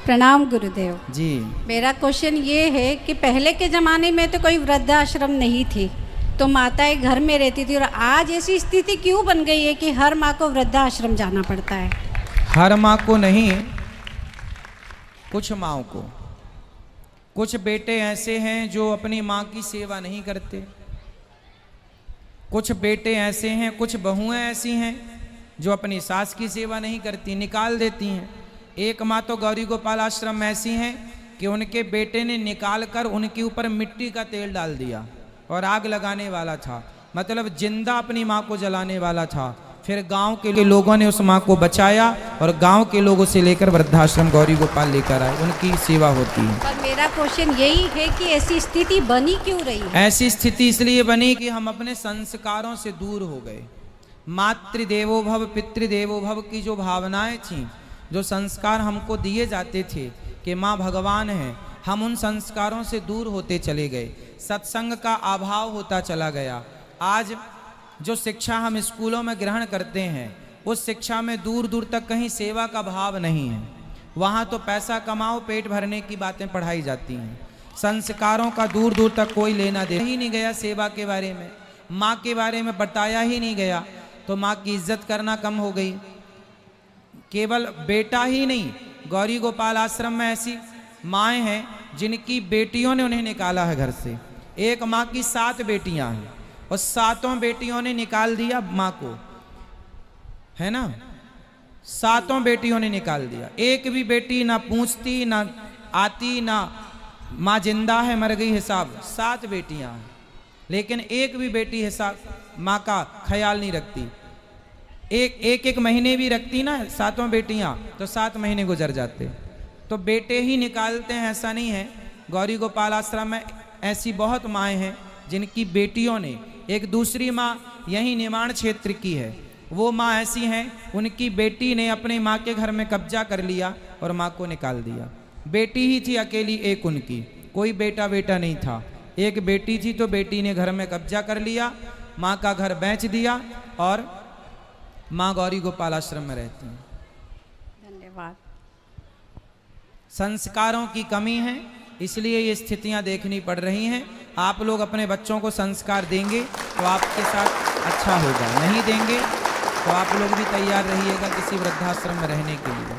प्रणाम गुरुदेव जी। मेरा क्वेश्चन ये है कि पहले के ज़माने में तो कोई वृद्धाश्रम नहीं थी, तो माताएं घर में रहती थी, और आज ऐसी स्थिति क्यों बन गई है कि हर माँ को वृद्धाश्रम जाना पड़ता है? हर माँ को नहीं, कुछ माँओं को। कुछ बेटे ऐसे हैं जो अपनी माँ की सेवा नहीं करते, कुछ बेटे ऐसे हैं, कुछ बहुएं ऐसी हैं जो अपनी सास की सेवा नहीं करती, निकाल देती हैं। एक माँ तो गौरी गोपाल आश्रम में ऐसी हैं कि उनके बेटे ने निकाल कर उनके ऊपर मिट्टी का तेल डाल दिया और आग लगाने वाला था, मतलब जिंदा अपनी माँ को जलाने वाला था। फिर गांव के लोगों ने उस माँ को बचाया और गांव के लोगों से लेकर वृद्धाश्रम गौरी गोपाल लेकर आए, उनकी सेवा होती है। पर मेरा क्वेश्चन यही है कि ऐसी स्थिति बनी क्यों रही है? ऐसी स्थिति इसलिए बनी कि हम अपने संस्कारों से दूर हो गए। मातृदेवो भव पितृदेवो भव की जो भावनाएं थीं, जो संस्कार हमको दिए जाते थे कि माँ भगवान है, हम उन संस्कारों से दूर होते चले गए। सत्संग का अभाव होता चला गया। आज जो शिक्षा हम स्कूलों में ग्रहण करते हैं, उस शिक्षा में दूर दूर तक कहीं सेवा का भाव नहीं है। वहाँ तो पैसा कमाओ, पेट भरने की बातें पढ़ाई जाती हैं। संस्कारों का दूर दूर तक कोई लेना देना ही नहीं गया। सेवा के बारे में, माँ के बारे में बताया ही नहीं गया, तो माँ की इज्जत करना कम हो गई। केवल बेटा ही नहीं, गौरी गोपाल आश्रम में ऐसी माएँ हैं जिनकी बेटियों ने उन्हें निकाला है घर से। एक माँ की 7 बेटियां हैं और 7 बेटियों ने निकाल दिया माँ को, है ना। 7 बेटियों ने निकाल दिया। एक भी बेटी ना पूछती, ना आती, ना माँ जिंदा है मर गई हिसाब। 7 बेटियां हैं, लेकिन एक भी बेटी हिसाब माँ का ख्याल नहीं रखती। एक महीने भी रखती ना 7 बेटियां, तो 7 महीने गुजर जाते। तो बेटे ही निकालते हैं ऐसा नहीं है। गौरी गोपाल आश्रम में ऐसी बहुत माएँ हैं जिनकी बेटियों ने, एक दूसरी माँ यही निर्माण क्षेत्र की है, वो माँ ऐसी हैं उनकी बेटी ने अपनी माँ के घर में कब्जा कर लिया और माँ को निकाल दिया। बेटी ही थी अकेली एक उनकी, कोई बेटा नहीं था। एक बेटी थी तो बेटी ने घर में कब्जा कर लिया, माँ का घर बेच दिया और माँ गौरी गोपाल आश्रम में रहती हैं। धन्यवाद। संस्कारों की कमी है, इसलिए ये स्थितियां देखनी पड़ रही हैं। आप लोग अपने बच्चों को संस्कार देंगे तो आपके साथ अच्छा होगा, नहीं देंगे तो आप लोग भी तैयार रहिएगा किसी वृद्धाश्रम में रहने के लिए।